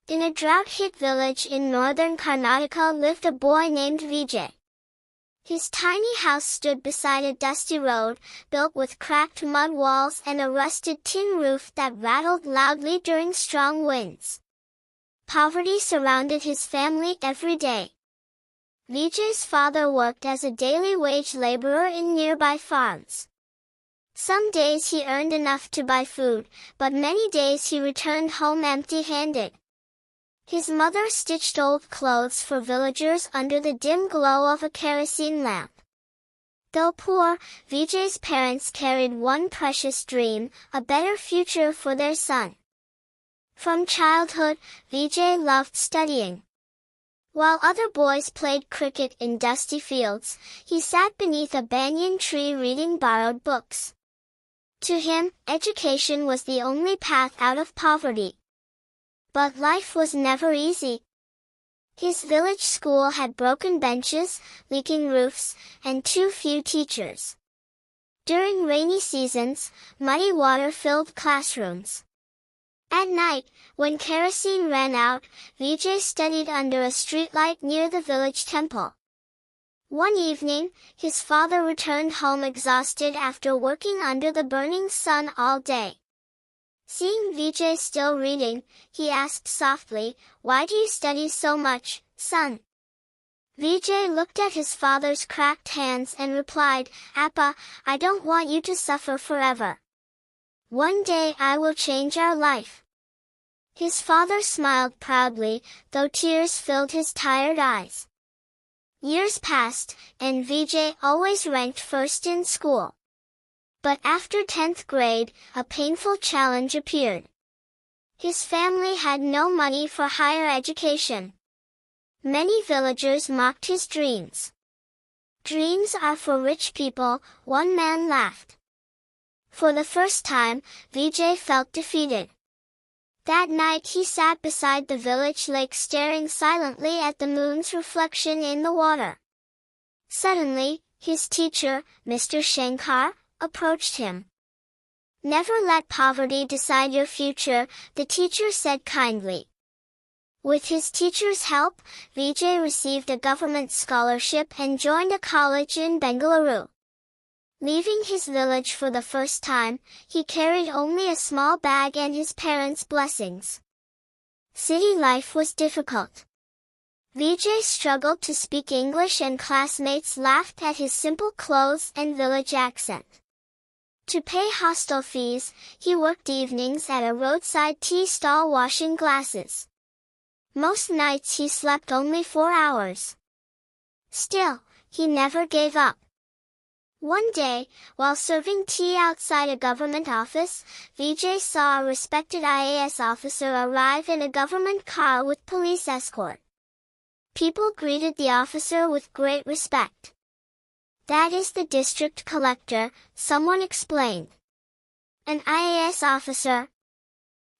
In a drought-hit village in northern Karnataka lived a boy named Vijay. His tiny house stood beside a dusty road, built with cracked mud walls and a rusted tin roof that rattled loudly during strong winds. Poverty surrounded his family every day. Vijay's father worked as a daily wage laborer in nearby farms. Some days he earned enough to buy food, but many days he returned home empty-handed. His mother stitched old clothes for villagers under the dim glow of a kerosene lamp. Though poor, Vijay's parents carried one precious dream, a better future for their son. From childhood, Vijay loved studying. While other boys played cricket in dusty fields, he sat beneath a banyan tree reading borrowed books. To him, education was the only path out of poverty. But life was never easy. His village school had broken benches, leaking roofs, and too few teachers. During rainy seasons, muddy water filled classrooms. At night, when kerosene ran out, Vijay studied under a streetlight near the village temple. One evening, his father returned home exhausted after working under the burning sun all day. Seeing Vijay still reading, he asked softly, "Why do you study so much, son?" Vijay looked at his father's cracked hands and replied, "Appa, I don't want you to suffer forever. One day I will change our life." His father smiled proudly, though tears filled his tired eyes. Years passed, and Vijay always ranked first in school. But after 10th grade, a painful challenge appeared. His family had no money for higher education. Many villagers mocked his dreams. "Dreams are for rich people," one man laughed. For the first time, Vijay felt defeated. That night he sat beside the village lake staring silently at the moon's reflection in the water. Suddenly, his teacher, Mr. Shankar, approached him. "Never let poverty decide your future," the teacher said kindly. With his teacher's help, Vijay received a government scholarship and joined a college in Bengaluru. Leaving his village for the first time, he carried only a small bag and his parents' blessings. City life was difficult. Vijay struggled to speak English and classmates laughed at his simple clothes and village accent. To pay hostel fees, he worked evenings at a roadside tea stall washing glasses. Most nights he slept only 4 hours. Still, he never gave up. One day, while serving tea outside a government office, Vijay saw a respected IAS officer arrive in a government car with police escort. People greeted the officer with great respect. "That is the district collector," someone explained. "An IAS officer."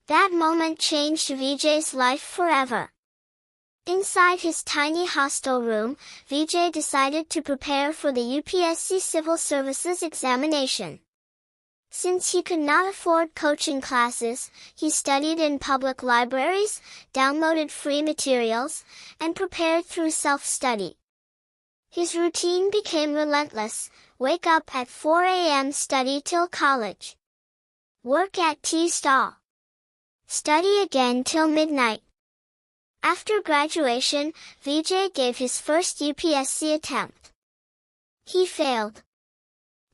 That moment changed Vijay's life forever. Inside his tiny hostel room, Vijay decided to prepare for the UPSC Civil Services examination. Since he could not afford coaching classes, he studied in public libraries, downloaded free materials, and prepared through self-study. His routine became relentless: wake up at 4 a.m. study till college. Work at tea stall. Study again till midnight. After graduation, Vijay gave his first UPSC attempt. He failed.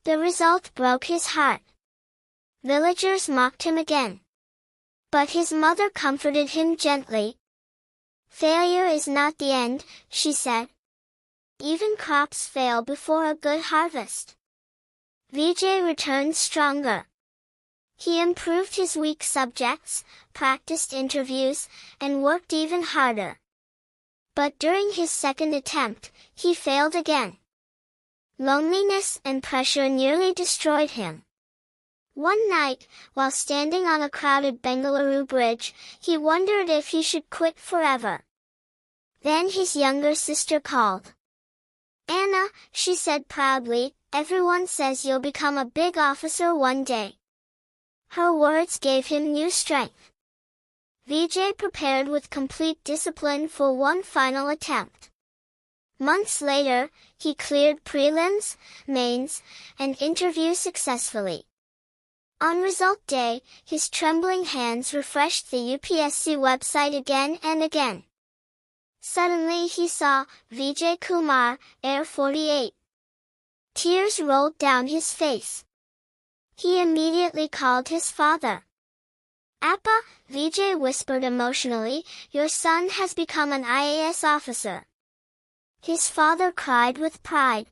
The result broke his heart. Villagers mocked him again. But his mother comforted him gently. "Failure is not the end," she said. "Even crops fail before a good harvest." Vijay returned stronger. He improved his weak subjects, practiced interviews, and worked even harder. But during his second attempt, he failed again. Loneliness and pressure nearly destroyed him. One night, while standing on a crowded Bengaluru bridge, he wondered if he should quit forever. Then his younger sister called. "Anna," she said proudly, "everyone says you'll become a big officer one day." Her words gave him new strength. Vijay prepared with complete discipline for one final attempt. Months later, he cleared prelims, mains, and interview successfully. On result day, his trembling hands refreshed the UPSC website again and again. Suddenly he saw, Vijay Kumar, Air 48. Tears rolled down his face. He immediately called his father. Appa, Vijay whispered emotionally, your son has become an IAS officer. His father cried with pride.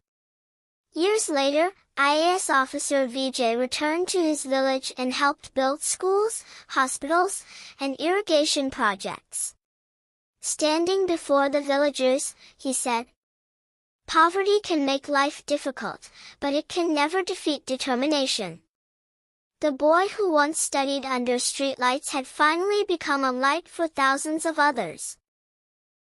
Years later, IAS officer Vijay returned to his village and helped build schools, hospitals, and irrigation projects. Standing before the villagers, he said, poverty can make life difficult, but it can never defeat determination. The boy who once studied under streetlights had finally become a light for thousands of others.